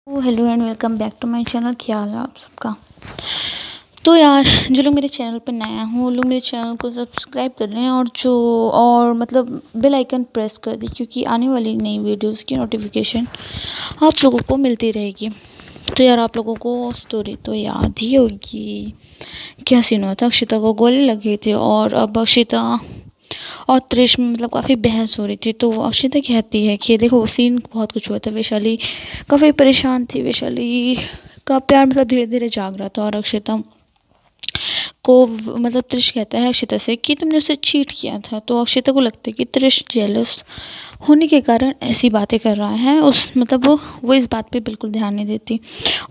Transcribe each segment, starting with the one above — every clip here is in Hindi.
Hello and welcome back to my channel. क्या हाल है आप सबका। तो यार जो लोग मेरे चैनल पर नए हैं वो लोग मेरे चैनल को सब्सक्राइब कर लें और मतलब बेल आइकन प्रेस कर दें, क्योंकि आने वाली नई वीडियोस की नोटिफिकेशन आप लोगों को मिलती रहेगी। तो यार आप लोगों को स्टोरी तो याद ही होगी, क्या सीन हुआ था। अक्षिता को गोले लगे थे और अब अक्षिता और त्रिश में मतलब काफ़ी बहस हो रही थी। तो अक्षिता कहती है कि देखो सीन बहुत कुछ हुआ था, वैशाली काफ़ी परेशान थी, वैशाली का प्यार मतलब धीरे धीरे जाग रहा था। और अक्षिता को मतलब त्रिश कहता है अक्षिता से कि तुमने उसे चीट किया था। तो अक्षिता को लगता है कि त्रिश जेलस होने के कारण ऐसी बातें कर रहा है। उस मतलब वो इस बात पे बिल्कुल ध्यान नहीं देती।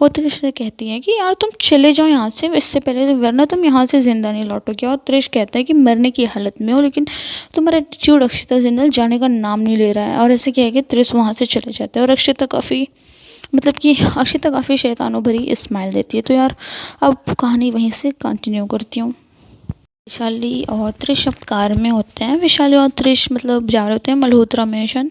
और त्रिश से कहती है कि यार तुम चले जाओ यहाँ से इससे पहले, वरना तुम यहाँ से ज़िंदा नहीं लौटोगे। और त्रिश कहता है कि मरने की हालत में हो, लेकिन तुम्हारा एटीट्यूड अक्षिता जिंदल जाने का नाम नहीं ले रहा है। और ऐसे कह के त्रिश वहाँ से चले जाता है। और अक्षिता काफ़ी मतलब कि अक्षिता काफ़ी शैतानों भरी स्माइल देती है। तो यार अब कहानी वहीं से कंटिन्यू करती हूँ। वैशाली और त्रिश अब कार में होते हैं। वैशाली और त्रिश मतलब जा रहे होते हैं मल्होत्रा मिशन।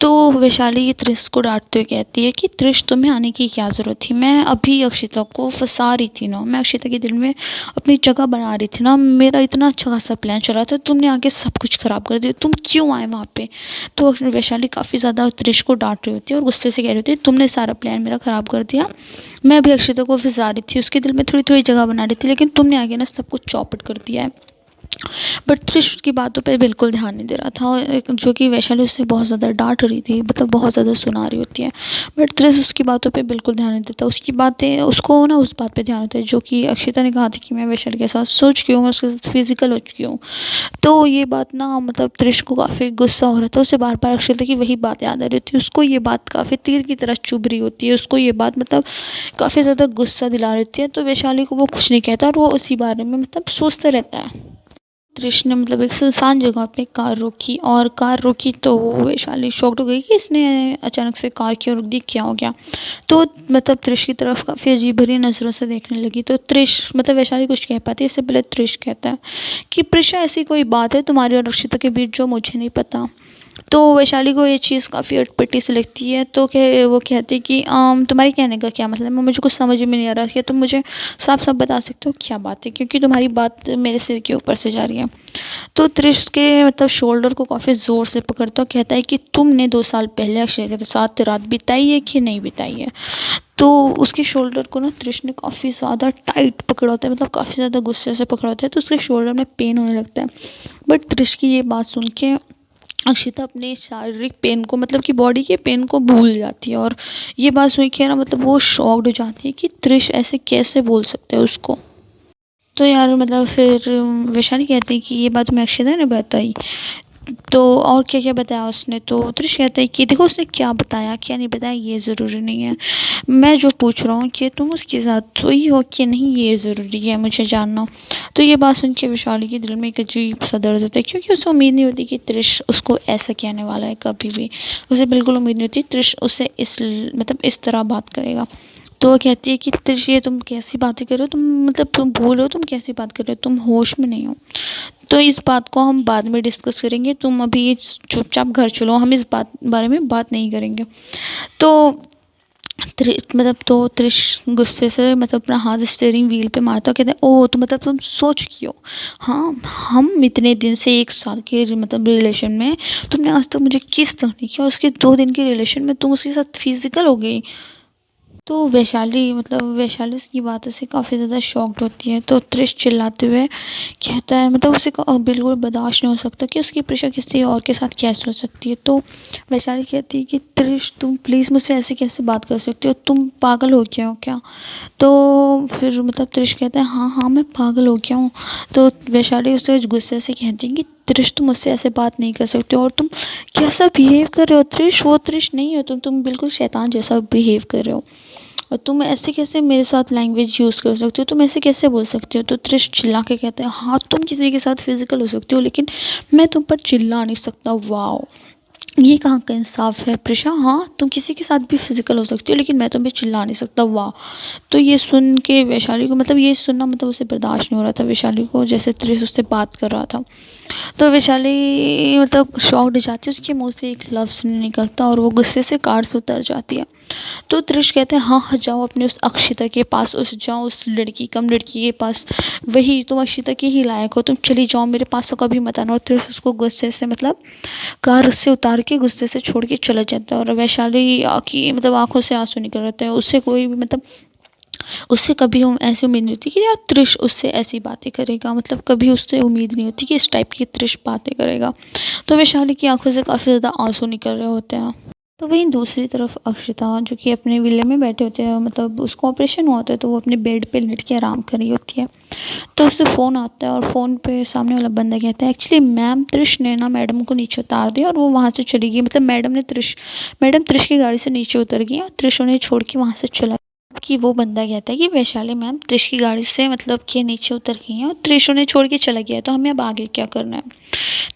तो वैशाली त्रिश को डांटते हुए कहती है कि त्रिश तुम्हें आने की क्या ज़रूरत थी, मैं अभी अक्षिता को फंसा रही थी ना, मैं अक्षिता के दिल में अपनी जगह बना रही थी ना, मेरा इतना अच्छा खासा प्लान चल रहा था, तुमने आके सब कुछ ख़राब कर दिया, तुम क्यों आए वहाँ पे। तो वैशाली काफ़ी ज़्यादा त्रिश को डांट रही होती है और गुस्से से कह रही होती है तुमने सारा प्लान मेरा ख़राब कर दिया, मैं अभी अक्षिता को फंसा रही थी, उसके दिल में थोड़ी थोड़ी जगह बना रही थी, लेकिन तुमने आगे ना सब कुछ चौपट कर दिया है। बट त्रिश उसकी बातों पे बिल्कुल ध्यान नहीं दे रहा था, और जो कि वैशाली उससे बहुत ज़्यादा डांट रही थी, मतलब बहुत ज़्यादा सुना रही होती है। बट त्रिश उसकी बातों पे बिल्कुल ध्यान नहीं देता, उसकी बातें उसको ना उस बात पे ध्यान होता है जो कि अक्षिता ने कहा था कि मैं वैशाली के साथ सो चुकी हूँ, मैं उसके साथ फिजिकल हो चुकी हूँ। तो ये बात ना मतलब त्रिश को काफ़ी गुस्सा हो रहा था, उसे बार बार अक्षिता की वही बात याद आ रही होती है, उसको ये बात काफ़ी तीर की तरह चुभ रही होती है, उसको ये बात मतलब काफ़ी ज़्यादा गुस्सा दिला रही होती है। तो वैशाली को वो कुछ नहीं कहता और वो उसी बारे में मतलब सोचता रहता है। त्रिश ने मतलब एक सुनसान जगह पे कार रोकी, और कार रोकी तो वैशाली शॉक्ड हो गई कि इसने अचानक से कार क्यों रोक दी, क्या हो गया। तो मतलब त्रिश की तरफ काफ़ी अजीब भरी नज़रों से देखने लगी। तो त्रिश मतलब वैशाली कुछ कह पाती, इससे पहले त्रिश कहता है कि प्रिशा ऐसी कोई बात है तुम्हारी और अक्षिता के बीच जो मुझे नहीं पता। तो वैशाली को ये चीज़ काफ़ी अटपटी सी लगती है। तो वो कहती है कि तुम्हारी कहने का क्या मतलब है, मुझे कुछ समझ में नहीं आ रहा कि तुम मुझे साफ साफ बता सकते हो क्या बात है, क्योंकि तुम्हारी बात मेरे सिर के ऊपर से जा रही है। तो त्रिश के मतलब शोल्डर को काफ़ी ज़ोर से पकड़ता कहता है कि तुमने 2 साल पहले अक्षय के साथ रात बिताई है कि नहीं बिताई है। तो उसके शोल्डर को ना त्रिश ने काफ़ी ज़्यादा टाइट पकड़ा होता है, मतलब काफ़ी ज़्यादा गुस्से से पकड़ा होता है, तो उसके शोल्डर में पेन होने लगता है। बट त्रिश की ये बात सुन के अक्षिता अपने शारीरिक पेन को मतलब कि बॉडी के पेन को भूल जाती है, और ये बात सुन के ना मतलब वो शॉक्ड हो जाती है कि त्रिश ऐसे कैसे बोल सकते हैं उसको। तो यार मतलब फिर वैशाली कहती है कि ये बात मैं अक्षिता ने बताई। तो और क्या क्या बताया उसने। तो त्रिश कहता है कि देखो उसने क्या बताया क्या नहीं बताया ये ज़रूरी नहीं है, मैं जो पूछ रहा हूँ कि तुम उसके साथ सोई हो कि नहीं ये ज़रूरी है मुझे जानना। तो ये बात सुन के वैशाली के दिल में एक अजीब सा दर्द होता है, क्योंकि उसे उम्मीद नहीं होती कि त्रिश उसको ऐसा कहने वाला है, कभी भी उसे बिल्कुल उम्मीद नहीं होती त्रिश उससे इस मतलब इस तरह बात करेगा। तो वो कहती है कि त्रिश ये तुम कैसी बातें कर रहे हो, तुम मतलब तुम भूल रहे हो, तुम कैसी बात कर रहे हो, तुम होश में नहीं हो। तो इस बात को हम बाद में डिस्कस करेंगे, तुम अभी चुपचाप घर चलो, हम इस बात बारे में बात नहीं करेंगे। तो मतलब तो त्रिश गुस्से से मतलब अपना हाथ स्टीयरिंग व्हील पे मारता कहते हैं ओह तो मतलब तुम सोच की हो। हाँ हम इतने दिन से 1 साल के मतलब रिलेशन में तुमने आज तक मुझे किस तक नहीं किया, उसके 2 दिन के रिलेशन में तुम उसके साथ फिजिकल हो गई। तो वैशाली मतलब वैशाली उसकी बातों से काफ़ी ज़्यादा शॉक्ड होती है। तो त्रिश चिल्लाते हुए कहता है मतलब उसे बिल्कुल बर्दाश्त नहीं हो सकता कि उसकी प्रेशा किसी और के साथ कैसे हो सकती है। तो वैशाली कहती है कि त्रिश तुम प्लीज़ मुझसे ऐसे कैसे बात कर सकते हो, तुम पागल हो गया हो क्या। तो फिर मतलब त्रिश कहता है हाँ हाँ मैं पागल हो गया हूँ। तो वैशाली उसे गुस्से से कहती है कि त्रिश तुम मुझसे ऐसे बात नहीं कर सकते हो, और तुम कैसा बिहेव कर रहे हो त्रिश, वो त्रिश नहीं हो तुम बिल्कुल शैतान जैसा बिहेव कर रहे हो, और तुम ऐसे कैसे मेरे साथ लैंग्वेज यूज़ कर सकते हो, तुम ऐसे कैसे बोल सकते हो। तो त्रिश चिल्ला के कहते हैं हाँ तुम किसी के साथ फिजिकल हो सकते हो, लेकिन मैं तुम पर चिल्ला नहीं सकता। वाओ ये कहाँ का इंसाफ है प्रिशा, हाँ तुम किसी के साथ भी फिजिकल हो सकती हो लेकिन मैं तुम पे चिल्ला नहीं सकता, वाह। तो ये सुन के वैशाली को मतलब ये सुनना मतलब उसे बर्दाश्त नहीं हो रहा था, वैशाली को जैसे त्रिश उससे बात कर रहा था। तो वैशाली मतलब शॉक्ड हो जाती है, उसके मुंह से एक लफ्ज़ नहीं निकलता और वो गुस्से से कार से उतर जाती है। तो त्रिश कहते हैं हाँ हाँ जाओ अपने उस अक्षिता के पास, उस जाओ उस लड़की कम लड़की के पास, वही तुम अक्षिता के ही लायक हो, तुम चली जाओ, मेरे पास तो कभी मत आना। और त्रिश उसको गुस्से से मतलब कार से उतार के गुस्से से छोड़ के चला जाता है। और वैशाली की मतलब आंखों से आंसू निकल रहे हैं। उससे कोई भी मतलब उससे कभी ऐसी उम्मीद नहीं होती कि यार त्रिश उससे ऐसी बातें करेगा, मतलब कभी उससे उम्मीद नहीं होती कि इस टाइप की त्रिश बातें करेगा। तो वैशाली की आंखों से काफ़ी ज़्यादा आंसू निकल रहे होते हैं। तो वहीं दूसरी तरफ अक्षिता जो कि अपने विले में बैठे होते हैं, मतलब उसको ऑपरेशन हुआ होता है तो वो अपने बेड पे लेट के आराम कर रही होती है। तो उसे फ़ोन आता है और फ़ोन पे सामने वाला बंदा कहता है एक्चुअली मैम त्रिश ने ना मैडम को नीचे उतार दिया और वो वहाँ से चली गई, मतलब मैडम त्रिश की गाड़ी से नीचे उतर गई और त्रिश उन्हें छोड़ के वहाँ से चला। कि वो बंदा कहता है कि वैशाली मैम त्रिश की गाड़ी से मतलब कि नीचे उतर गई हैं और त्रिश उन्हें छोड़ के चला गया है, तो हमें अब आगे क्या करना है।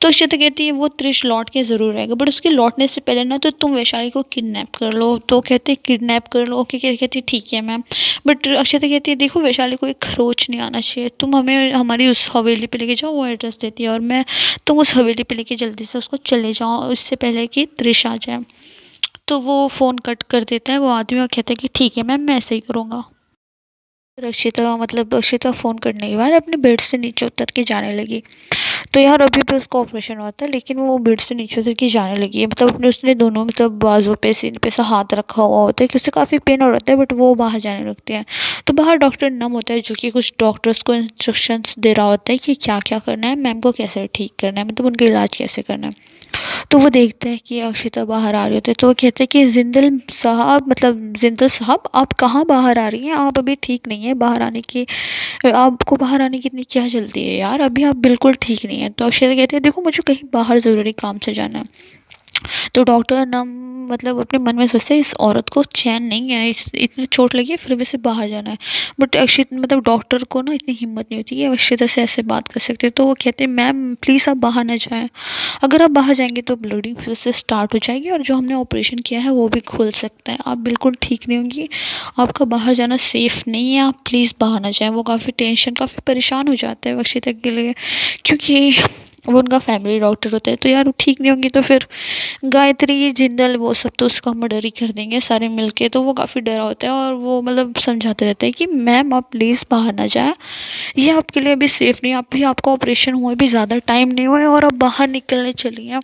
तो अक्षता कहती है वो त्रिश लौट के ज़रूर आएगा, बट उसके लौटने से पहले ना तो तुम वैशाली को किडनैप कर लो। तो कहते हैं किडनैप कर लो, ओके कहती है ठीक है मैम। बट अक्षता कहती है देखो वैशाली को एक खरोच नहीं आना चाहिए, तुम हमें हमारी उस हवेली पे लेके जाओ, वो एड्रेस देती है और मैं तुम उस हवेली पे लेके जल्दी से उसको चले जाओ इससे पहले कि त्रिश आ जाए। तो वो फ़ोन कट कर देता है वो आदमी और कहता है कि ठीक है मैम मैं ऐसे ही करूँगा। अक्षिता फ़ोन करने के बाद अपने बेड से नीचे उतर के जाने लगी। तो यार अभी भी उसका ऑपरेशन हुआ था लेकिन वो बेड से नीचे उतर के जाने लगी है, मतलब अपने उसने दोनों मतलब बाजू पे सीने पे से हाथ रखा हुआ होता है कि उसे काफ़ी पेन हो रहा है, बट वो बाहर जाने लगते हैं। तो बाहर डॉक्टर नम होता है जो कि कुछ डॉक्टर्स को इंस्ट्रक्शंस दे रहा होता है कि क्या क्या करना है, मैम को कैसे ठीक करना है, मतलब उनका इलाज कैसे करना है। तो वो देखते हैं कि अक्षिता बाहर आ रही होती है तो वो कहते हैं कि जिंदल साहब आप कहाँ बाहर आ रही हैं, आप अभी ठीक नहीं है, बाहर आने की आपको बाहर आने की इतनी क्या जल्दी है यार, अभी आप बिल्कुल ठीक नहीं है। तो अक्षय कहते हैं देखो मुझे कहीं बाहर ज़रूरी काम से जाना है। तो डॉक्टर ना मतलब अपने मन में सोचते हैं इस औरत को चैन नहीं है, इस इतनी चोट लगी है फिर भी से बाहर जाना है। बट अक्षित मतलब डॉक्टर को ना इतनी हिम्मत नहीं होती कि अक्षिता से ऐसे बात कर सकते, तो वो कहते हैं मैम प्लीज़ आप बाहर ना जाएं, अगर आप बाहर जाएंगे तो ब्लीडिंग फिर से स्टार्ट हो जाएगी और जो हमने ऑपरेशन किया है वो भी खुल सकता है, आप बिल्कुल ठीक नहीं होंगी, आपका बाहर जाना सेफ़ नहीं है, आप प्लीज़ बाहर ना जाएं। वो काफ़ी परेशान हो जाते हैं अक्षिता के लिए, क्योंकि वो उनका फैमिली डॉक्टर होता है। तो यार वो ठीक नहीं होंगी तो फिर गायत्री जिंदल वो सब तो उसका मर्डर ही कर देंगे सारे मिलके। तो वो काफ़ी डरा होता है और वो मतलब समझाते रहते हैं कि मैम आप प्लीज़ बाहर ना जाएं, ये आपके लिए अभी सेफ़ नहीं है, आप भी आपका ऑपरेशन हुआ भी ज़्यादा टाइम नहीं हुआ है और आप बाहर निकलने चली हैं,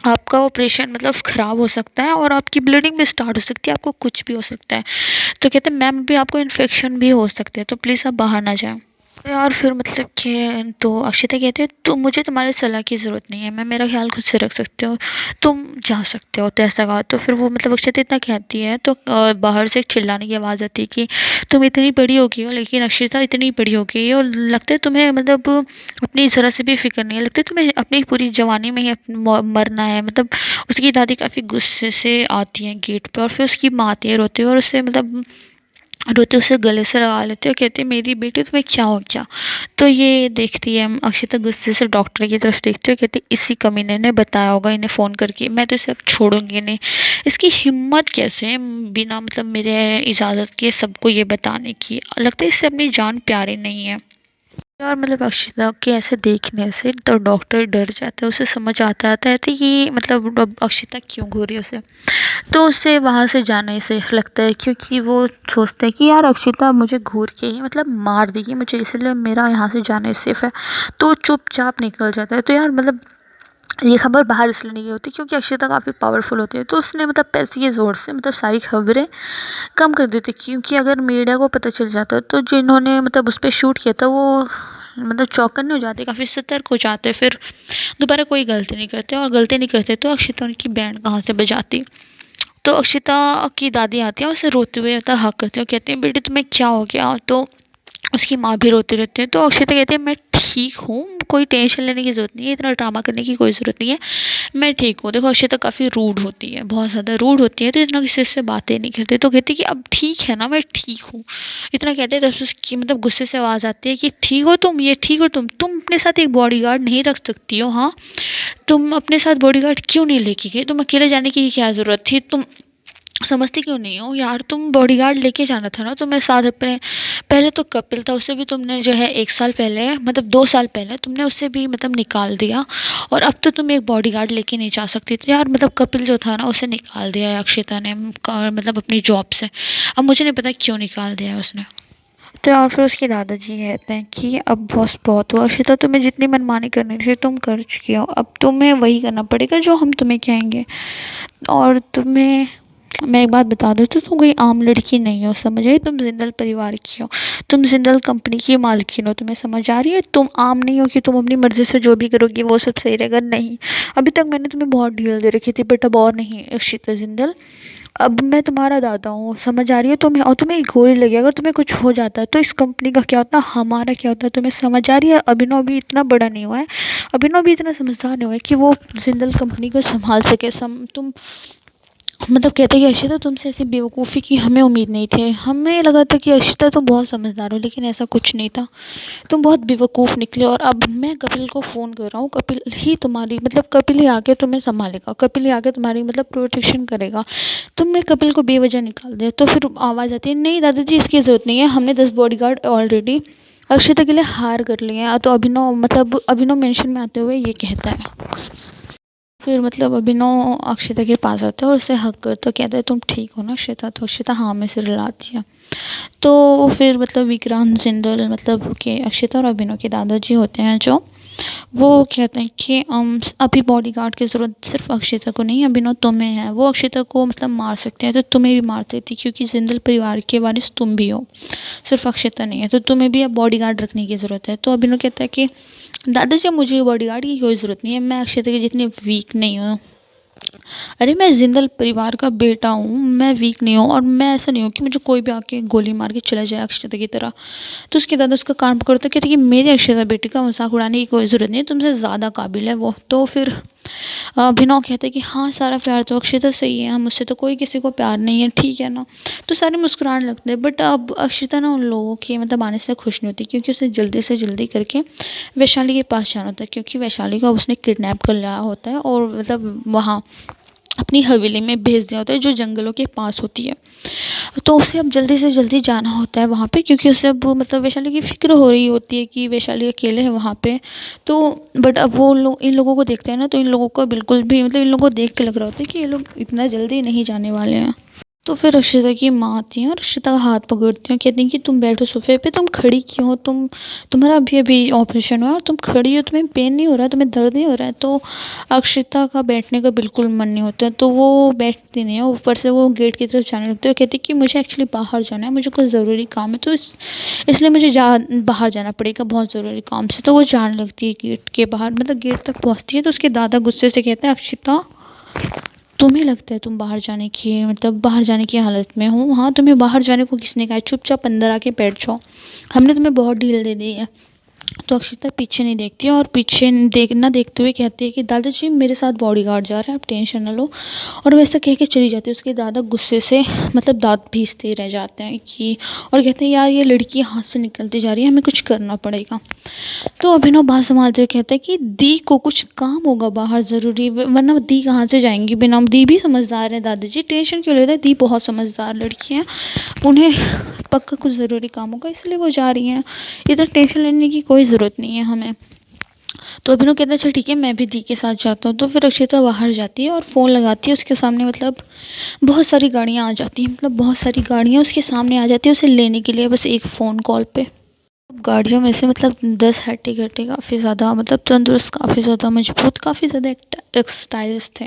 आपका ऑपरेशन मतलब ख़राब हो सकता है और आपकी ब्लीडिंग भी स्टार्ट हो सकती है, आपको कुछ भी हो सकता है। तो कहते हैं मैम अभी आपको इन्फेक्शन भी हो सकते हैं तो प्लीज़ आप बाहर ना जाएं। तो यार फिर मतलब कि तो अक्षिता कहती है तो मुझे तुम्हारी सलाह की ज़रूरत नहीं है, मैं मेरा ख्याल खुद से रख सकती हूँ, तुम जा सकते हो। तो ऐसा कहा तो फिर वो मतलब अक्षिता इतना कहती है तो बाहर से एक चिल्लाने की आवाज़ आती है कि तुम इतनी बड़ी हो गई हो, लेकिन अक्षिता इतनी बड़ी हो गई और लगता है तुम्हें मतलब अपनी ज़रा से भी फिक्र नहीं है, लगता है तुम्हें अपनी पूरी जवानी में ही मरना है। मतलब उसकी दादी काफ़ी गुस्से से आती हैं गेट पे और फिर उसकी माँ आती है रोते हुए और उससे मतलब रोते उसे गले से लगा लेते और कहते हैं मेरी बेटी तुम्हें क्या हो गया। तो ये देखती है अक्षिता गुस्से से डॉक्टर की तरफ देखती है, कहती इसी कमीने ने बताया होगा इन्हें फ़ोन करके, मैं तो इसे अब छोड़ूंगी नहीं, इसकी हिम्मत कैसे है बिना मतलब मेरे इजाज़त के सबको ये बताने की, लगता है इससे अपनी जान प्यारी नहीं है। और मतलब अक्षिता के ऐसे देखने से तो डॉक्टर डर जाता है, उसे समझ आता है कि मतलब अब अक्षिता क्यों घूरी उसे। तो उसे वहाँ से जाना ही सेफ लगता है क्योंकि वो सोचता है कि यार अक्षिता मुझे घूर के ही मतलब मार देगी मुझे, इसलिए मेरा यहाँ से जाना ही सेफ है। तो चुपचाप निकल जाता है। तो यार मतलब ये खबर बाहर इसलिए नहीं होती क्योंकि अक्षिता काफ़ी पावरफुल होती है, तो उसने मतलब पैसे के ज़ोर से मतलब सारी खबरें कम कर दी थी, क्योंकि अगर मीडिया को पता चल जाता तो जिन्होंने मतलब उस पर शूट किया था वो मतलब चौकन्ने हो जाते, काफ़ी सतर्क हो जाते, फिर दोबारा कोई गलती नहीं करते, और गलती नहीं करते तो अक्षिता उनकी बैंड कहाँ से बजाती। तो अक्षिता की दादी आती है उसे रोते हुए मतलब हक करती है और कहती है बेटी तुम्हें क्या हो गया। तो उसकी माँ भी रोती रहती है। तो अक्षिता कहती है मैं ठीक हूँ, कोई टेंशन लेने की ज़रूरत नहीं है, इतना ड्रामा करने की कोई ज़रूरत नहीं है, मैं ठीक हूँ। देखो अक्षिता काफ़ी रूड होती है, बहुत ज़्यादा रूड होती है, तो इतना किसी से बातें नहीं करती। तो कहती है कि अब ठीक है ना, मैं ठीक हूँ, इतना कहते हैं। तब से उसकी मतलब गुस्से से आवाज़ आती है कि ठीक हो तुम, ये ठीक हो तुम अपने साथ एक बॉडीगार्ड नहीं रख सकती हो, हाँ तुम अपने साथ बॉडीगार्ड क्यों नहीं लेके गई, तुम अकेले जाने की क्या ज़रूरत थी, तुम समझती क्यों नहीं हो यार? तुम बॉडीगार्ड लेके जाना था ना तुम्हें साथ अपने। पहले तो कपिल था, उससे भी तुमने जो है 1 साल पहले मतलब 2 साल पहले तुमने उससे भी मतलब निकाल दिया। और अब तो तुम एक बॉडीगार्ड लेके नहीं जा सकती तो यार मतलब कपिल जो था ना उसे निकाल दिया है अक्षिता ने मतलब अपनी जॉब से। अब मुझे नहीं पता क्यों निकाल दिया है उसने। तो यार फिर उसके दादाजी कहते हैं कि अब बस बहुत हुआ अक्षिता, तुम्हें जितनी मनमानी करनी थी तुम कर चुकी हो, अब तुम्हें वही करना पड़ेगा जो हम तुम्हें कहेंगे। और तुम्हें मैं एक बात बता दूँ तो तुम कोई आम लड़की नहीं हो, समझ आई? तुम जिंदल परिवार की हो, तुम जिंदल कंपनी की मालकिन हो, तुम्हें समझ आ रही है? तुम आम नहीं हो कि तुम अपनी मर्जी से जो भी करोगी वो सब सही रहेगा, नहीं। अभी तक मैंने तुम्हें बहुत ढील दे रखी थी बट अब और नहीं अक्षिता जिंदल। अब मैं तुम्हारा दादा हूँ, समझ आ रही है तुम्हें? और तुम्हें एक गोली लगी, अगर तुम्हें कुछ हो जाता है तो इस कंपनी का क्या होता, हमारा क्या होता है, तुम्हें समझ आ रही है? अभिनव भी इतना बड़ा नहीं हुआ है, अभिनव भी इतना समझदार नहीं हुआ है कि वो जिंदल कंपनी को संभाल सके। तुम मतलब कहते हैं कि अक्षिता तुमसे ऐसी बेवकूफ़ी की हमें उम्मीद नहीं थी, हमें लगा था कि अक्षिता तुम बहुत समझदार हो, लेकिन ऐसा कुछ नहीं था। तुम बहुत बेवकूफ़ निकले। और अब मैं कपिल को फ़ोन कर रहा हूँ, कपिल ही तुम्हारी मतलब कपिल ही आके तुम्हें संभालेगा, कपिल ही आके तुम्हारी मतलब प्रोटेक्शन करेगा। तुमने कपिल को बेवजह निकाल दिया। तो फिर आवाज़ आती है, नहीं दादाजी इसकी ज़रूरत नहीं है, हमने 10 बॉडीगार्ड ऑलरेडी अक्षिता के लिए हायर कर लिए हैं। तो अभिनव मतलब अभिनव मेंशन में आते हुए ये कहता है। फिर मतलब अभिनव अक्षिता के पास आता है और उसे हक करता है, कहता है तुम ठीक हो ना अक्षिता? तो अक्षिता हाँ में सिर हिलाती है। तो फिर मतलब विक्रांत जिंदल मतलब के अक्षिता और अभिनव के दादाजी होते हैं जो, वो कहते हैं कि अभी बॉडीगार्ड की ज़रूरत सिर्फ अक्षिता को नहीं अभिनव तुम्हें है। वो अक्षिता को मतलब मार सकते हैं तो तुम्हें भी मार देती, क्योंकि जिंदल परिवार के वारिस तुम भी हो, सिर्फ अक्षिता नहीं है। तो तुम्हें भी अब बॉडीगार्ड रखने की ज़रूरत है। तो अभिनव कहता है कि दादाजी मुझे बॉडीगार्ड की कोई ज़रूरत नहीं है, मैं अक्षिता की जितनी वीक नहीं हूँ। अरे मैं जिंदल परिवार का बेटा हूँ, मैं वीक नहीं हूँ और मैं ऐसा नहीं हूँ कि मुझे कोई भी आके गोली मार के चला जाए अक्षता की तरह। तो उसके दादा उसका कान पकड़ते कहते कि मेरे अक्षता बेटी का मजाक उड़ाने की कोई ज़रूरत नहीं है, तुमसे ज़्यादा काबिल है वो। तो फिर अभिनव कहते कि हाँ सारा प्यार तो अक्षता से ही है, हम मुझसे तो कोई किसी को प्यार नहीं है, ठीक है ना? तो सारे मुस्कुराने लगते हैं। बट अब अक्षता ना उन लोगों के मतलब आने से खुश नहीं होती, क्योंकि उसे जल्दी से जल्दी करके वैशाली के पास जाना होता है, क्योंकि वैशाली का उसने किडनैप कर लिया होता है और मतलब वहाँ अपनी हवेली में भेज दिया होता है जो जंगलों के पास होती है। तो उसे अब जल्दी से जल्दी जाना होता है वहाँ पे, क्योंकि उसे अब मतलब वैशाली की फ़िक्र हो रही होती है कि वैशाली अकेले है वहाँ पे। तो बट अब वो लोग इन लोगों को देखते हैं ना, तो इन लोगों को बिल्कुल भी मतलब इन लोगों को देख के लग रहा होता है कि ये लोग इतना जल्दी नहीं जाने वाले हैं। तो फिर अक्षिता की माँ आती है और अक्षिता का हाथ पकड़ती हैं, कहती हैं कि तुम बैठो सोफे पे, तुम खड़ी क्यों हो? तुम्हारा अभी अभी ऑपरेशन हुआ और तुम खड़ी हो, तुम्हें पेन नहीं हो रहा, तुम्हें दर्द नहीं हो रहा है? तो अक्षिता का बैठने का बिल्कुल मन नहीं होता है, तो वो बैठती नहीं है। ऊपर से वो गेट की तरफ जाने लगती है, कहती है कि मुझे एक्चुअली बाहर जाना है, मुझे कुछ ज़रूरी काम है, तो इसलिए मुझे बाहर जाना पड़ेगा बहुत ज़रूरी काम से। तो वो जाने लगती है गेट के बाहर, मतलब गेट तक पहुँचती है। तो उसके दादा गुस्से से कहते हैं, अक्षिता तुम्हें लगता है तुम बाहर जाने की मतलब बाहर जाने की हालत में हो? हाँ, तुम्हें बाहर जाने को किसने कहा है? चुपचाप अंदर आके बैठ जाओ, हमने तुम्हें बहुत ढील दे दी है। तो अक्षिता पीछे नहीं देखती है और पीछे देखना देखते हुए कहती है कि दादाजी मेरे साथ बॉडीगार्ड जा रहा है, आप टेंशन ना लो। और वैसा कह के चली जाती है। उसके दादा गुस्से से मतलब दांत भींचते रह जाते हैं कि, और कहते हैं यार ये लड़की हाथ से निकलती जा रही है, हमें कुछ करना पड़ेगा। तो अभिनव बात संभालते हुए कहता है कि दी को कुछ काम होगा बाहर ज़रूरी, वरना दी कहाँ से जाएंगी बिना? दी भी समझदार है दादाजी, टेंशन क्यों ले रहे हैं? दी बहुत समझदार लड़की है, उन्हें पक्का कुछ ज़रूरी काम होगा इसलिए वो जा रही हैं, इधर टेंशन लेने की कोई ज़रूरत नहीं है हमें। तो अभिनव कहता है अच्छा ठीक है मैं भी दी के साथ जाता हूँ। तो फिर अक्षिता बाहर जाती है और फ़ोन लगाती है, उसके सामने मतलब बहुत सारी गाड़ियाँ आ जाती हैं, मतलब बहुत सारी गाड़ियाँ उसके सामने आ जाती है उसे लेने के लिए बस एक फ़ोन कॉल पे। गाड़ियों में से मतलब 10 हट्टी-कट्टी काफ़ी ज़्यादा मतलब तंदुरुस्त, काफ़ी ज़्यादा मजबूत, काफ़ी ज़्यादा एक स्टाइलिश थे,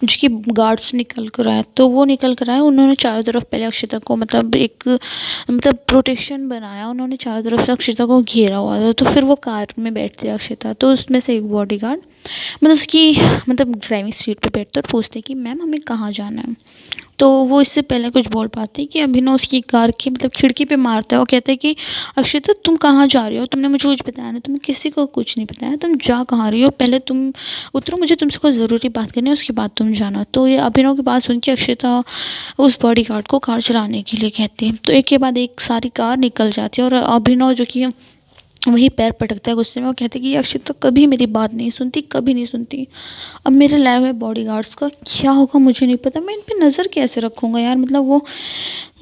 जो कि गार्ड्स निकल कर आए। तो वो निकल कर आए, उन्होंने चारों तरफ पहले अक्षिता को मतलब एक मतलब प्रोटेक्शन बनाया, उन्होंने चारों तरफ से अक्षिता को घेरा हुआ था। तो फिर वो कार में बैठती है अक्षिता, तो उसमें से एक बॉडीगार्ड मतलब उसकी मतलब ड्राइविंग सीट पे बैठते और पूछते कि मैम हमें कहाँ जाना है? तो वो इससे पहले कुछ बोल पाती कि अभिनव उसकी कार की मतलब खिड़की पे मारता है और कहता है कि अक्षिता तुम कहाँ जा रही हो? तुमने मुझे कुछ बताया नहीं, तुमने किसी को कुछ नहीं बताया, तुम जा कहाँ रही हो? पहले तुम उतरो, मुझे तुमसे कोई ज़रूरी बात करनी है, उसके बाद तुम जाना। तो ये अभिनव की बात सुन के अक्षिता उस बॉडीगार्ड को कार चलाने के लिए कहती है। तो एक के बाद एक सारी कार निकल जाती है और अभिनव जो कि वही पैर पटकता है गुस्से में और कहते कि ये अक्षिता कभी मेरी बात नहीं सुनती, कभी नहीं सुनती। अब मेरे लाए हुए बॉडीगार्ड्स का क्या होगा मुझे नहीं पता, मैं इन पे नज़र कैसे रखूँगा यार। मतलब वो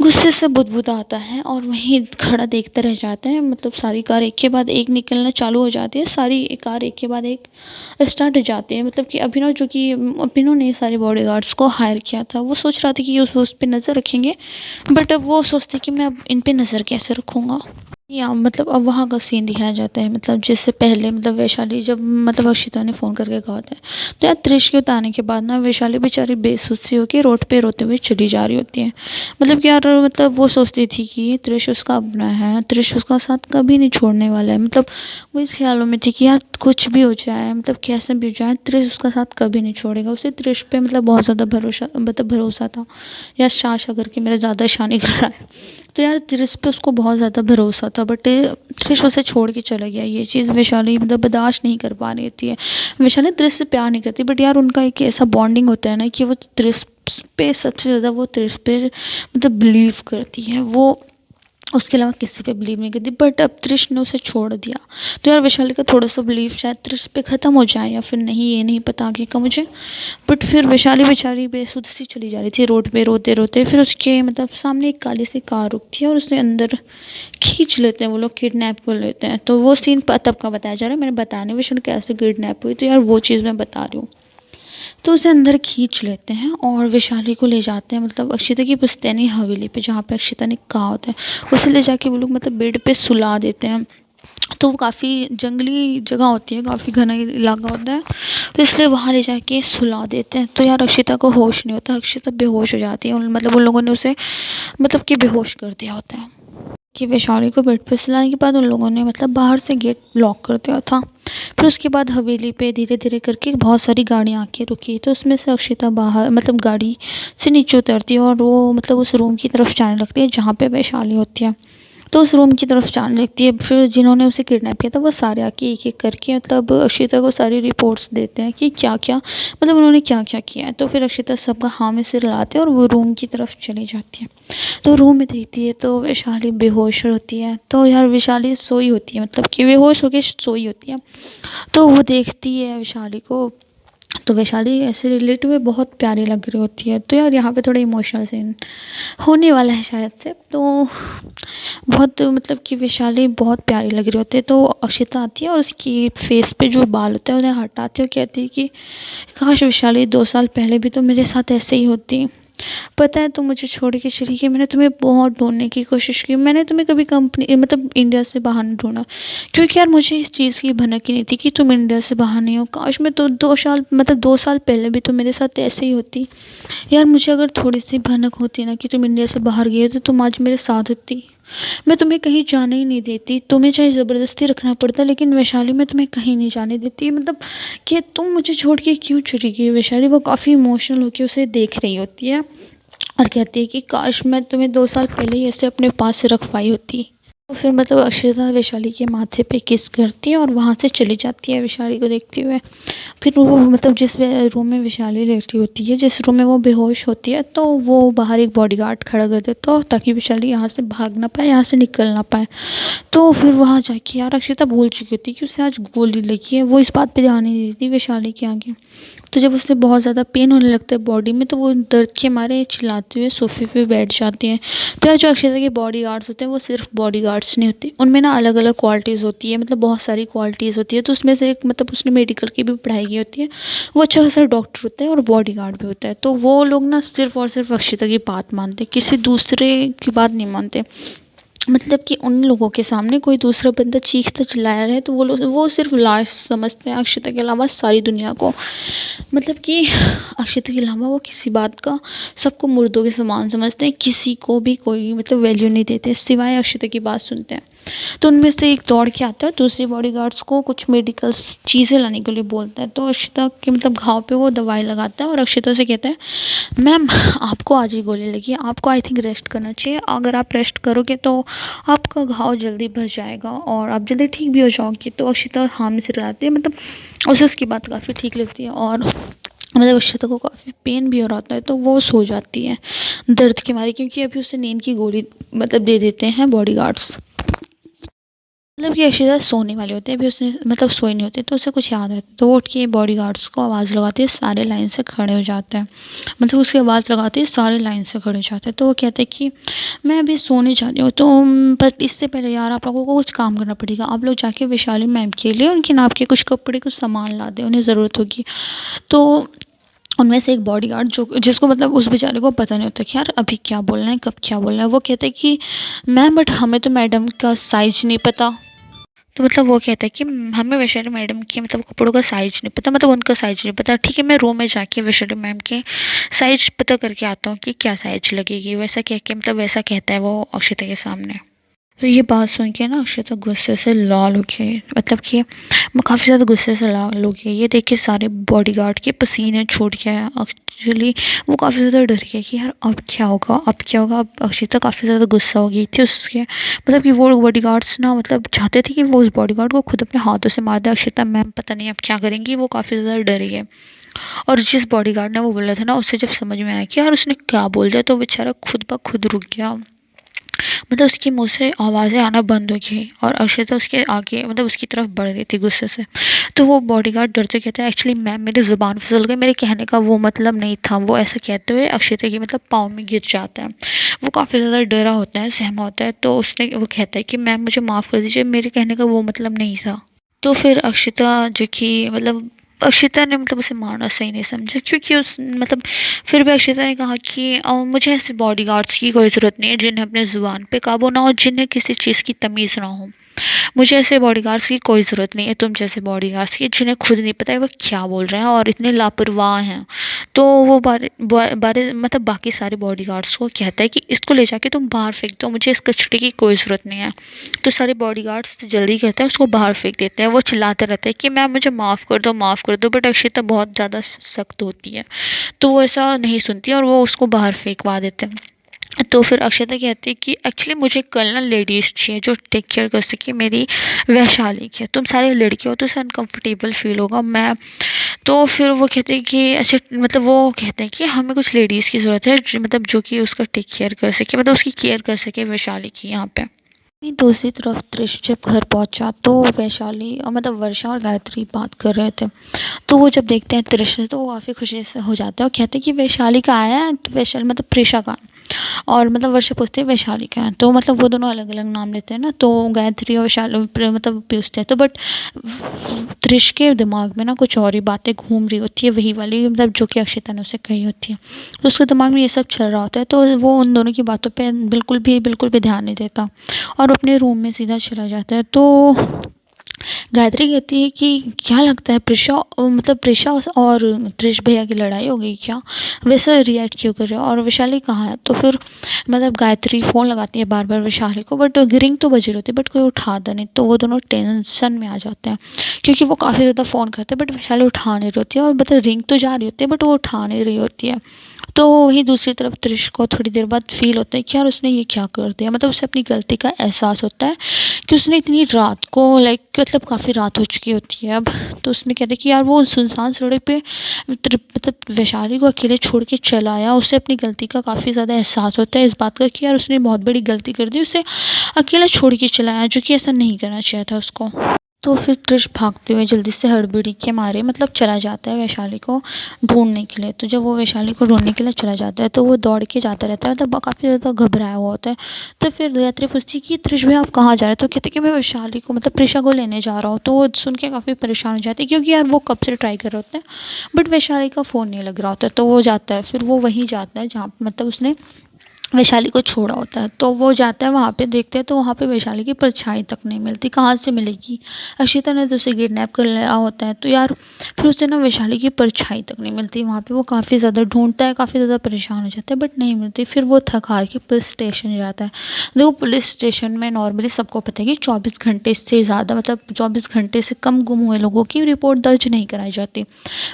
गुस्से से बुदबुदाता है और वहीं खड़ा देखता रह जाता है। मतलब सारी कार एक के बाद एक निकलना चालू हो जाती है, सारी कार एक के बाद एक स्टार्ट हो जाती है। मतलब कि अभिनव जो कि अभिनव ने सारे बॉडीगार्ड्स को हायर किया था, वो सोच रहा था कि उस पे नज़र रखेंगे, बट अब वो सोचते कि मैं अब इन पे नज़र कैसे रखूँगा। या मतलब अब वहाँ का सीन दिखाया जाता है, मतलब जिससे पहले मतलब वैशाली जब मतलब अक्षिता ने फ़ोन करके कहा था, तो यार त्रिश के उतारने के बाद ना वैशाली बेचारी बेसुध सी होकर रोड पे रोते हुए चली जा रही होती है। मतलब कि यार मतलब वो सोचती थी कि त्रिश उसका अपना है, त्रिश उसका साथ कभी नहीं छोड़ने वाला है। मतलब वो इस ख्यालों में थी कि यार कुछ भी हो जाए, मतलब कैसे भी हो जाए, त्रिश उसका साथ कभी नहीं छोड़ेगा। उसे त्रिश पे मतलब बहुत ज़्यादा भरोसा था। यार शाह करके मेरा ज़्यादा शान नहीं कर रहा है, तो यार त्रिश पे उसको बहुत ज़्यादा भरोसा था, बट त्रिश उसे छोड़ के चला गया। ये चीज़ वैशाली मतलब बर्दाश्त नहीं कर पा रही थी है। वैशाली त्रिश से प्यार नहीं करती, बट यार उनका एक ऐसा बॉन्डिंग होता है ना कि वो त्रिश पे सबसे ज़्यादा वो त्रिश पे मतलब बिलीव करती है, वो उसके अलावा किसी पे बिलीव नहीं करती। बट अब त्रिश ने उसे छोड़ दिया, तो यार वैशाली का थोड़ा सा बिलीव शायद त्रिश पे ख़त्म हो जाए या फिर नहीं, ये नहीं पता आगे का मुझे। बट फिर वैशाली बेचारी बेसुध सी चली जा रही थी रोड पे रोते रोते। फिर उसके मतलब सामने एक काली सी कार रुकती है और उसे अंदर खींच लेते हैं वो लोग, किडनैप कर लेते हैं। तो वो सीन तब का बताया जा रहा है, मैंने बताया नहीं वैशाली कैसे किडनैप हुई, तो यार वो चीज़ मैं बता रही हूँ। तो उसे अंदर खींच लेते हैं और वैशाली को ले जाते हैं मतलब अक्षिता की पुश्तैनी हवेली पे, जहाँ पे अक्षिता ने कहा होता है। उसे ले जाके वो लोग मतलब बेड पे सुला देते हैं। तो वो काफ़ी जंगली जगह होती है, काफ़ी घना इलाका होता है, तो इसलिए वहाँ ले जाके सुला देते हैं। तो यार अक्षिता को होश नहीं होता, अक्षिता बेहोश हो जाती है। मतलब उन लोगों ने उसे मतलब कि बेहोश कर दिया होता है। कि वैशाली को बेड पे सुलाने के बाद उन लोगों ने मतलब बाहर से गेट लॉक कर दिया था। फिर उसके बाद हवेली पे धीरे धीरे करके बहुत सारी गाड़ियाँ आके रुकी, तो उसमें से अक्षिता बाहर मतलब गाड़ी से नीचे उतरती है और वो मतलब उस रूम की तरफ जाने लगती है जहाँ पे वैशाली होती है। तो उस रूम की तरफ जाने लगती है। फिर जिन्होंने उसे किडनैप किया था वो सारे आके एक एक करके मतलब अक्षिता को सारी रिपोर्ट्स देते हैं कि क्या क्या मतलब उन्होंने क्या क्या किया है। तो फिर अक्षिता सबका हाँ में सिर हिलाते हैं और वो रूम की तरफ चली जाती है। तो रूम में देखती है तो वैशाली बेहोश होती है। तो यार वैशाली सोई होती है, मतलब कि बेहोश होकर सोई होती है। तो वो देखती है वैशाली को, तो वैशाली ऐसे रिलेटिव में बहुत प्यारी लग रही होती है। तो यार यहाँ पे थोड़ा इमोशनल सीन होने वाला है शायद से, तो बहुत मतलब कि वैशाली बहुत प्यारी लग रही होती है। तो अक्षिता आती है और उसकी फेस पे जो बाल होते हैं उन्हें हटाती है और कहती है कि काश वैशाली 2 साल पहले भी तो मेरे साथ ऐसे ही होती। पता है तुम मुझे छोड़ के चली गई, मैंने तुम्हें बहुत ढूंढने की कोशिश की, मैंने तुम्हें कभी कंपनी मतलब इंडिया से बाहर नहीं ढूंढा, क्योंकि यार मुझे इस चीज़ की भनक ही नहीं थी कि तुम इंडिया से बाहर नहीं हो। काश मैं तो 2 साल मतलब 2 साल पहले भी तो मेरे साथ ऐसे ही होती। यार मुझे अगर थोड़ी सी भनक होती ना कि तुम इंडिया से बाहर गई हो, तो तुम आज मेरे साथ होती। मैं तुम्हें कहीं जाने ही नहीं देती, तुम्हें चाहे ज़बरदस्ती रखना पड़ता, लेकिन वैशाली मैं तुम्हें कहीं नहीं जाने देती। मतलब कि तुम मुझे छोड़ के क्यों चली गई वैशाली। वो काफ़ी इमोशनल होकर उसे देख रही होती है और कहती है कि काश मैं तुम्हें 2 साल पहले ही ऐसे अपने पास से रख पाई होती। तो फिर मतलब अक्षिता वैशाली के माथे पे किस करती है और वहाँ से चली जाती है वैशाली को देखते हुए। फिर वो मतलब जिस रूम में वैशाली लेटी होती है, जिस रूम में वो बेहोश होती है, तो वो बाहर एक बॉडीगार्ड खड़ा कर देता है ताकि वैशाली यहाँ से भाग ना पाए, यहाँ से निकल ना पाए। तो फिर वहाँ जाके यार अक्षिता भूल चुकी होती है कि उसे आज गोली लगी है, वो इस बात पे ध्यान नहीं देती वैशाली के आगे। तो जब उसे बहुत ज़्यादा पेन होने लगता है बॉडी में, तो वो दर्द के मारे चिल्लाते हुए सोफे पे बैठ जाती हैं। तो यार जो अक्षिता के बॉडी गार्ड्स होते हैं वो सिर्फ बॉडी गार्ड्स नहीं होते, उनमें ना अलग अलग क्वालिटीज़ होती है, मतलब बहुत सारी क्वालिटीज़ होती है। तो उसमें से एक मतलब उसने मेडिकल की भी पढ़ाई की होती है, वो अच्छा खासा डॉक्टर होता है और बॉडी गार्ड भी होता है। तो वो लोग ना सिर्फ और सिर्फ अक्षिता की बात मानते हैं, किसी दूसरे की बात नहीं मानते। मतलब कि उन लोगों के सामने कोई दूसरा बंदा चीखता चिल्लाया रहे तो वो लोग वो सिर्फ लाश समझते हैं अक्षिता के अलावा सारी दुनिया को। मतलब कि अक्षिता के अलावा वो किसी बात का सबको मुर्दों के समान समझते हैं, किसी को भी कोई मतलब वैल्यू नहीं देते सिवाय अक्षिता की बात सुनते हैं। तो उनमें से एक दौड़ के आता है, दूसरे बॉडीगार्ड्स को कुछ मेडिकल चीज़ें लाने के लिए बोलता है। तो अक्षिता के मतलब घाव पे वो दवाई लगाता है और अक्षिता से कहता है मैम आपको आज ही गोली लगी है, आपको आई थिंक रेस्ट करना चाहिए, अगर आप रेस्ट करोगे तो आपका घाव जल्दी भर जाएगा और आप जल्दी ठीक भी हो जाओगे। तो अक्षिता हाँ में सिर हिलाती है, मतलब उसे उसकी बात काफ़ी ठीक लगती है और मतलब अक्षिता को काफ़ी पेन भी हो रहा होता है, तो वो सो जाती है दर्द के मारे, क्योंकि अभी उसे नींद की गोली मतलब दे देते हैं बॉडीगार्ड्स। मतलब कि अक्षिता सोने वाली होती है, अभी उसने मतलब सोई नहीं होती, तो उसे कुछ याद आता है, तो वो उठ के बॉडीगार्ड्स को आवाज़ लगाती है, सारे लाइन से खड़े हो जाते हैं। मतलब उसकी आवाज़ लगाती है, सारे लाइन से खड़े हो जाते हैं। तो वो कहते हैं कि मैं अभी सोने जा रही हूँ, तो पर इससे पहले यार आप लोगों को कुछ काम करना पड़ेगा, आप लोग जाके वैशाली मैम के लिए उनके नाप के कुछ कपड़े कुछ सामान ला दें, उन्हें ज़रूरत होगी। तो उनमें से एक बॉडीगार्ड जो जिसको मतलब उस बेचारे को पता नहीं होता कि यार अभी क्या बोलना है, कब क्या बोलना है, वो कहते हैं कि मैम बट हमें तो मैडम का साइज नहीं पता। तो मतलब वो कहता है कि हमें वैशाली मैडम के मतलब कपड़ों का साइज नहीं पता, मतलब उनका साइज नहीं पता। ठीक है, मैं रूम में जाके वैशाली मैम के साइज पता करके आता हूँ कि क्या साइज लगेगी, वैसा कह के मतलब वैसा कहता है वो अक्षता के सामने। तो ये बात सुन के ना अक्षता गुस्से से लाल हो गई, मतलब कि मैं काफ़ी ज़्यादा गुस्से से लाल हो गई। ये देख के सारे बॉडीगार्ड के पसीने छूट गया एक्चुअली। वो काफ़ी ज़्यादा डर गया कि यार अब क्या होगा, अब क्या होगा। अब अक्षता काफ़ी ज़्यादा गुस्सा हो गई थी उसके, मतलब कि वो बॉडीगार्ड्स ना मतलब चाहते थे कि वो उस बॉडीगार्ड को खुद अपने हाथों से मार दे। अक्षता मैम पता नहीं अब क्या करेंगी, वो काफ़ी ज़्यादा डरी है। और जिस बॉडीगार्ड ने वो बोला था ना, उससे जब समझ में आया कि यार उसने क्या बोल दिया, तो बेचारा खुद ब खुद रुक गया। मतलब उसके मुँह से आवाज़ें आना बंद हो गई और अक्षता उसके आगे मतलब उसकी तरफ बढ़ रही थी गुस्से से। तो वो बॉडीगार्ड डरते कहता है एक्चुअली मैम मेरी ज़ुबान फिसल गई, मेरे कहने का वो मतलब नहीं था। वो ऐसा कहते हुए अक्षता की मतलब पाँव में गिर जाता है। वो काफ़ी ज़्यादा डरा होता है, सहमा होता है। तो उसने वो कहता है कि मैम मुझे माफ़ कर दीजिए, मेरे कहने का वो मतलब नहीं था। तो फिर अक्षता जो कि मतलब अक्षता ने मतलब उसे मारना सही नहीं समझा, क्योंकि उस मतलब फिर भी अक्षता ने कहा कि मुझे ऐसे बॉडीगार्ड्स की कोई ज़रूरत नहीं है जिन्हें अपने ज़ुबान पे काबू ना हो, जिन्हें किसी चीज़ की तमीज़ ना हो। मुझे ऐसे बॉडीगार्ड्स की कोई ज़रूरत नहीं है, तुम जैसे बॉडीगार्ड्स की जिन्हें खुद नहीं पता है वो क्या बोल रहे हैं और इतने लापरवाह हैं। तो वो बारे मतलब बाकी सारे बॉडीगार्ड्स को कहता है कि इसको ले जाके तुम बाहर फेंक दो, मुझे इस कचरे की कोई ज़रूरत नहीं है। तो सारे बॉडीगार्ड्स जल्दी कहते हैं उसको बाहर फेंक देते हैं। वो चिल्लाते रहते हैं कि मैम मुझे माफ़ कर दो, माफ़ कर दो। बट अक्षता बहुत ज़्यादा सख्त होती है, तो वो ऐसा नहीं सुनती और वो उसको बाहर फेंकवा देते हैं। तो फिर अक्षता कहती है कि एक्चुअली मुझे कल ना लेडीज़ चाहिए जो टेक केयर कर सके मेरी वैशाली की। तुम सारे लड़के हो तो उसे अनकंफर्टेबल फील होगा। मैं तो फिर वो कहते हैं कि अच्छा मतलब वो कहते हैं कि हमें कुछ लेडीज़ की ज़रूरत है मतलब जो कि उसका टेक केयर कर सके, मतलब उसकी केयर कर सके वैशाली की यहाँ पे। वहीं दूसरी तरफ त्रिश जब घर पहुंचा तो वैशाली मतलब वर्षा और गायत्री बात कर रहे थे। तो वो जब देखते हैं त्रिश तो वो काफ़ी खुशी से हो जाता है और कहते हैं कि वैशाली का आया है, तो वैशाली मतलब प्रिशा का। और मतलब वर्षा पूछती है वैशाली का है, तो मतलब वो दोनों अलग अलग नाम लेते हैं ना, तो गायत्री और वैशाली मतलब पूछते हैं। तो बट त्रिश के दिमाग में ना कुछ और ही बातें घूम रही होती है, वही वाली मतलब जो कि अक्षता ने उसे कही होती है। तो उसके दिमाग में ये सब चल रहा होता है, तो वो उन दोनों की बातों पे बिल्कुल भी ध्यान नहीं देता और अपने रूम में सीधा चला जाता है। तो गायत्री कहती है कि क्या लगता है प्रिशा मतलब प्रिशा और त्रिश भैया की लड़ाई हो गई क्या, वैसा रिएक्ट क्यों कर रहे हो, और वैशाली कहाँ है। तो फिर मतलब गायत्री फ़ोन लगाती है बार बार वैशाली को, बट रिंग तो बज रही होती है बट कोई उठाता नहीं। तो वो दोनों टेंशन में आ जाते हैं क्योंकि वो काफ़ी ज़्यादा फ़ोन करते हैं बट वैशाली उठा नहीं रही होती है, और मतलब रिंग तो जा रही होती है बट वो उठा नहीं रही होती है। तो वहीं दूसरी तरफ त्रिश को थोड़ी देर बाद फील होता है कि यार उसने ये क्या कर दिया, मतलब उसे अपनी गलती का एहसास होता है कि उसने इतनी रात को लाइक मतलब काफ़ी रात हो चुकी होती है अब। तो उसने कहते कि यार वो सुनसान सड़क पे मतलब वैशाली को अकेले छोड़ के चला आया, उसे अपनी गलती का काफ़ी ज़्यादा एहसास होता है इस बात का कि यार उसने बहुत बड़ी गलती कर दी, उसे अकेला छोड़ के चला आया जो कि ऐसा नहीं करना चाहिए था उसको। तो फिर त्रिश भागते हुए जल्दी से हड़बड़ी के मारे मतलब चला जाता है वैशाली को ढूंढने के लिए। तो जब वो वैशाली को ढूंढने के लिए चला जाता है तो वो दौड़ के जाता रहता है, मतलब काफ़ी ज़्यादा घबराया हुआ होता है। तो फिर गायत्री पूछती है कि त्रिश भैया आप कहाँ जा रहे हैं, तो कहते कि मैं वैशाली को मतलब प्रिशा को लेने जा रहा हूँ। तो वो सुन के काफ़ी परेशान हो जाती है क्योंकि यार वो कब से ट्राई कर रहे होते हैं बट वैशाली का फ़ोन नहीं लग रहा होता है। तो वो जाता है, फिर वो वहीं जाता है जहाँ मतलब उसने वैशाली को छोड़ा होता है। तो वो जाता है वहाँ पे, देखते हैं तो वहाँ पे वैशाली की परछाई तक नहीं मिलती, कहाँ से मिलेगी। अक्षिता ने तो उसे किडनैप कर लिया होता है, तो यार फिर उसे ना वैशाली की परछाई तक नहीं मिलती वहाँ पे। वो काफ़ी ज़्यादा ढूंढता है, काफ़ी ज़्यादा परेशान हो जाता है बट नहीं मिलती। फिर वो थक हार के पुलिस स्टेशन जाता है। देखो पुलिस स्टेशन में नॉर्मली सबको पता है कि 24 घंटे से ज़्यादा मतलब 24 घंटे से कम गुम हुए लोगों की रिपोर्ट दर्ज नहीं कराई जाती।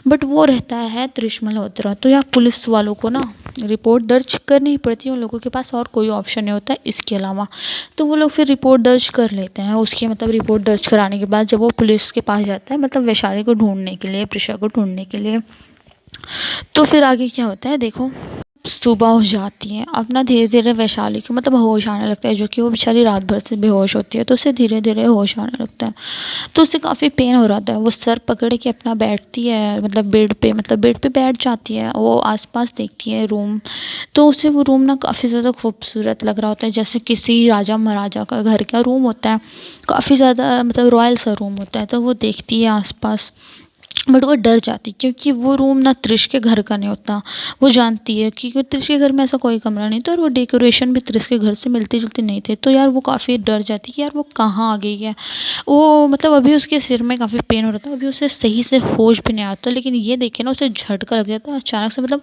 बट वो रहता है त्रिश मल्होत्रा, तो यार पुलिस वालों को ना रिपोर्ट दर्ज करनी ही पड़ती है, उन लोगों के पास और कोई ऑप्शन नहीं होता है इसके अलावा। तो वो लोग फिर रिपोर्ट दर्ज कर लेते हैं। उसकी मतलब रिपोर्ट दर्ज कराने के बाद जब वो पुलिस के पास जाता है मतलब वैशाली को ढूंढने के लिए, प्रिशा को ढूंढने के लिए, तो फिर आगे क्या होता है देखो। सुबह हो जाती है। अपना धीरे धीरे वैशाली को मतलब होश आने लगता है, जो कि वो बेचारी रात भर से बेहोश होती है, तो उसे धीरे धीरे होश आने लगता है। तो उसे काफ़ी पेन हो रहा था। वो सर पकड़ के अपना बैठती है, मतलब बेड पे बैठ जाती है। वो आसपास देखती है रूम, तो उसे वो रूम ना काफ़ी ज़्यादा खूबसूरत लग रहा होता है, जैसे किसी राजा महाराजा का घर का रूम होता है। काफ़ी ज़्यादा मतलब रॉयल सा रूम होता है। तो वो देखती है आसपास, बट वो डर जाती, क्योंकि वो रूम ना त्रिश के घर का नहीं होता। वो जानती है कि त्रिश के घर में ऐसा कोई कमरा नहीं था, और वो डेकोरेशन भी त्रिश के घर से मिलते जुलते नहीं थे। तो यार वो काफ़ी डर जाती कि यार वो कहाँ आ गई है। वो मतलब अभी उसके सिर में काफ़ी पेन हो रहा था, अभी उसे सही से होश भी नहीं आता, लेकिन ये देखे ना उसे झटका लग जाता है अचानक से, मतलब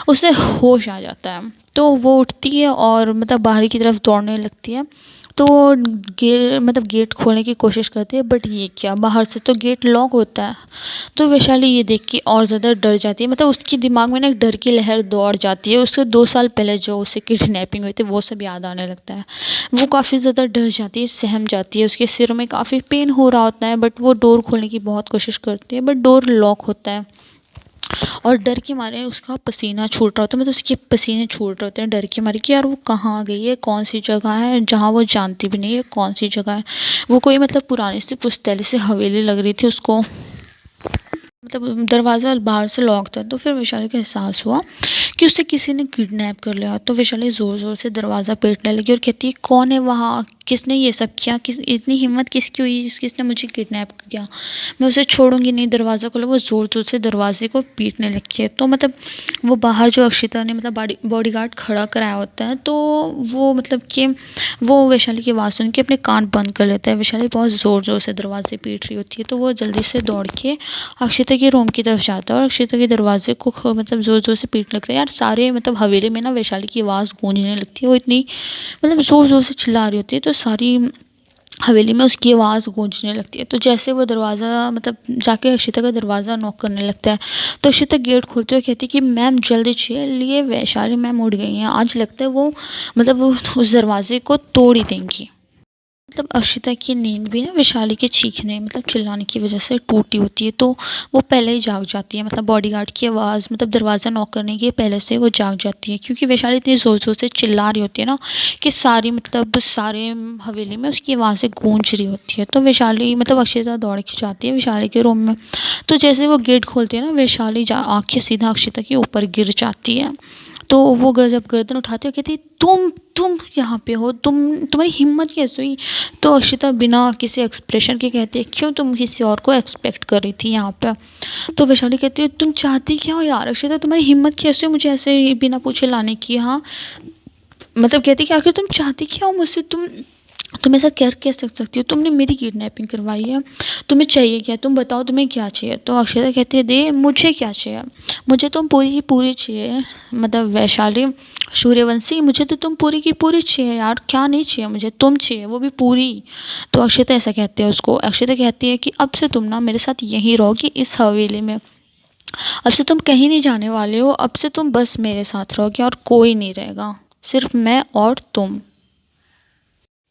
उसे होश आ जाता है। तो वो उठती है और मतलब बाहर की तरफ दौड़ने लगती है। तो वो गेट खोलने की कोशिश करती है, बट ये क्या, बाहर से तो गेट लॉक होता है। तो वैशाली ये देख के और ज़्यादा डर जाती है, मतलब उसके दिमाग में ना एक डर की लहर दौड़ जाती है। उससे 2 साल पहले जो उससे किडनैपिंग हुई थी वो सब याद आने लगता है। वो काफ़ी ज़्यादा डर जाती है, सहम जाती है। उसके सिर में काफ़ी पेन हो रहा होता है, बट वो डोर खोलने की बहुत कोशिश करती है, बट डोर लॉक होता है। और डर के मारे उसका पसीना छूट रहा होता है, मतलब उसके पसीने छूट रहे होते हैं डर के मारे कि यार वो कहाँ गई है, कौन सी जगह है जहाँ वो जानती भी नहीं है कौन सी जगह है। वो कोई मतलब पुरानी सी पुश्तैनी सी हवेली लग रही थी उसको, मतलब दरवाज़ा बाहर से लॉक था। तो फिर वैशाली को एहसास हुआ कि उसे किसी ने किडनैप कर लिया। तो वैशाली ज़ोर ज़ोर से दरवाज़ा पीटने लगी और कहती है कौन है वहाँ, किसने ये सब किया, किस इतनी हिम्मत किसकी हुई किसने मुझे किडनैप किया, मैं उसे छोड़ूंगी नहीं, दरवाज़ा खोलो। वो ज़ोर ज़ोर से दरवाजे को पीटने लगती है। तो मतलब वो बाहर जो अक्षिता ने मतलब बॉडीगार्ड खड़ा कराया होता है, तो वो मतलब कि वो वैशाली की आवाज़ सुन के अपने कान बंद कर लेता है। वैशाली बहुत ज़ोर ज़ोर से दरवाजे पीट रही होती है, तो वो जल्दी से दौड़ के अक्षिता के रूम की तरफ जाता है और अक्षिता के दरवाजे को मतलब ज़ोर ज़ोर से पीटने लगता है। यार सारे मतलब हवेली में ना वैशाली की आवाज़ गूंजने लगती है। वो इतनी मतलब ज़ोर ज़ोर से चिल्ला रही होती है, तो सारी हवेली में उसकी आवाज़ गूंजने लगती है। तो जैसे वो दरवाज़ा मतलब जाके अक्षिता का दरवाज़ा नॉक करने लगता है, तो अक्षिता गेट खोलते हुए कहती है कि मैम जल्दी चलिए, वैशाली मैम उठ गई हैं। आज लगता है वो मतलब उस दरवाजे को तोड़ ही देंगी। मतलब अक्षिता की नींद भी ना वैशाली के चीखने मतलब चिल्लाने की वजह से टूटी होती है। तो वो पहले ही जाग जाती है, मतलब बॉडीगार्ड की आवाज़ मतलब दरवाज़ा नॉक करने के पहले से वो जाग जाती है, क्योंकि वैशाली इतनी ज़ोर ज़ोर से चिल्ला रही होती है ना कि सारी मतलब सारे हवेली में उसकी आवाज़ें गूंज रही होती है। तो वैशाली मतलब अक्षिता दौड़ के जाती है वैशाली के रूम में। तो जैसे वो गेट खोलती है ना, वैशाली आँखें सीधा अक्षिता के ऊपर गिर जाती है। तो वो जब गर्दन उठाती है कहती तुम यहाँ पे हो, तुम्हारी हिम्मत कैसे हुई। तो अक्षिता बिना किसी एक्सप्रेशन के कहती है क्यों, तुम किसी और को एक्सपेक्ट कर रही थी यहाँ पे। तो वैशाली कहती है तुम चाहती क्या हो यार अक्षिता, तुम्हारी हिम्मत कैसे हुई मुझे ऐसे बिना पूछे लाने की। हाँ मतलब कहती कि आखिर तुम चाहती क्या हो मुझसे, तुम ऐसा कर कैसे सकती हो, तुमने मेरी किडनैपिंग करवाई है, तुम्हें चाहिए क्या, तुम बताओ तुम्हें क्या चाहिए। तो अक्षता कहती है दे मुझे क्या चाहिए, मुझे तुम पूरी की पूरी चाहिए, मतलब वैशाली सूर्यवंशी मुझे तो तुम पूरी की पूरी चाहिए यार, क्या नहीं चाहिए मुझे, तुम चाहिए वो भी पूरी। तो अक्षता ऐसा कहते हैं उसको, अक्षता कहती है कि अब से तुम ना मेरे साथ यहीं रहोगी इस हवेली में, अब से तुम कहीं नहीं जाने वाले हो, अब से तुम बस मेरे साथ रहोगे और कोई नहीं रहेगा, सिर्फ मैं और तुम।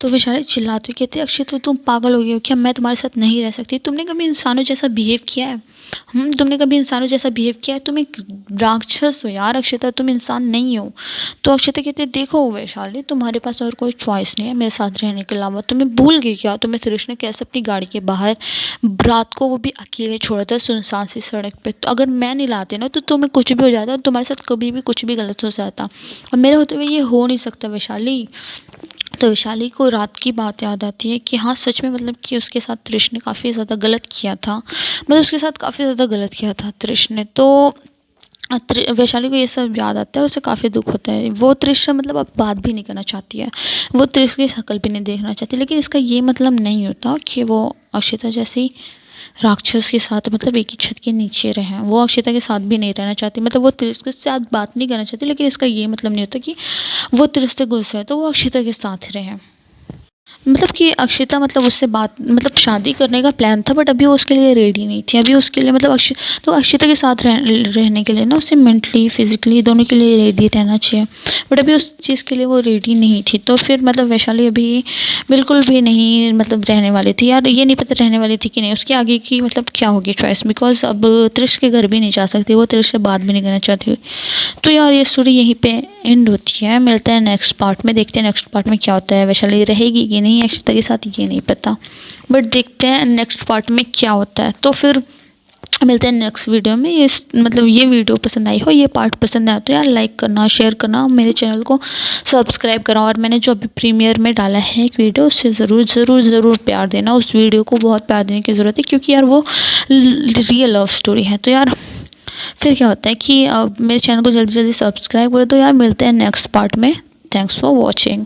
तो वैशाली चिल्लाती हुई कहती है अक्षय तो तुम पागल हो गए हो क्या, मैं तुम्हारे साथ नहीं रह सकती, तुमने कभी इंसानों जैसा बिहेव किया है, तुमने कभी इंसानों जैसा बिहेव किया है, तुम एक राक्षस हो यार अक्षता, तुम इंसान नहीं हो। तो अक्षता कहती है देखो वैशाली तुम्हारे पास और कोई चॉइस नहीं है मेरे साथ रहने के अलावा, तुम्हें भूल गई क्या, तुम्हें त्रिश ने कैसे अपनी गाड़ी के बाहर रात को वो भी अकेले छोड़ा था सुनसान सी सड़क पे, तो अगर मैं नहीं लाती ना तो तुम्हें कुछ भी हो जाता और तुम्हारे साथ कभी भी कुछ भी गलत हो जाता, और मेरे होते हुए ये हो नहीं सकता वैशाली। तो वैशाली को रात की बात याद आती है कि हाँ सच में मतलब कि उसके साथ त्रिश ने काफ़ी ज़्यादा गलत किया था, मतलब उसके साथ काफ़ी ज़्यादा गलत किया था त्रिश ने। तो वैशाली को ये सब याद आता है, उसे काफ़ी दुख होता है, वो त्रिश से मतलब अब बात भी नहीं करना चाहती है, वो त्रिश की शक्ल भी नहीं देखना चाहती। लेकिन इसका ये मतलब नहीं होता कि वो अक्षिता जैसी राक्षस के साथ मतलब एक ही छत के नीचे रहें, वो अक्षिता के साथ भी नहीं रहना चाहती, मतलब वो त्रिश के साथ बात नहीं करना चाहती, लेकिन इसका ये मतलब नहीं होता कि वो त्रिश से गुस्सा है तो वो अक्षिता के साथ रहे। मतलब कि अक्षिता मतलब उससे बात मतलब शादी करने का प्लान था, बट अभी वो उसके लिए रेडी नहीं थी। अभी उसके लिए मतलब तो अक्षिता के साथ रहने के लिए ना उसे मेंटली फिजिकली दोनों के लिए रेडी रहना चाहिए, बट अभी उस चीज़ के लिए वो रेडी नहीं थी। तो फिर मतलब वैशाली अभी बिल्कुल भी नहीं मतलब रहने वाली थी यार। ये नहीं पता रहने वाली थी कि नहीं, उसके आगे की मतलब क्या होगी चॉइस, बिकॉज अब त्रिश के घर भी नहीं जा सकती वो, त्रिश से बात भी नहीं करना चाहती। तो यार ये स्टोरी यहीं पे एंड होती है। मिलते हैं नेक्स्ट पार्ट में, देखते हैं नेक्स्ट पार्ट में क्या होता है। वैशाली रहेगी कि नहीं अक्षिता के साथ ये नहीं पता, बट देखते हैं नेक्स्ट पार्ट में क्या होता है। तो फिर मिलते हैं नेक्स्ट वीडियो में। ये मतलब ये वीडियो पसंद आई हो, ये पार्ट पसंद आया तो यार लाइक करना, शेयर करना, मेरे चैनल को सब्सक्राइब करना, और मैंने जो अभी प्रीमियर में डाला है एक वीडियो उससे ज़रूर ज़रूर ज़रूर प्यार देना। उस वीडियो को बहुत प्यार देने की ज़रूरत है, क्योंकि यार वो रियल लव स्टोरी है। तो यार फिर क्या होता है कि मेरे चैनल को जल्दी जल्दी सब्सक्राइब कर दो यार। मिलते हैं नेक्स्ट पार्ट में। Thanks for watching.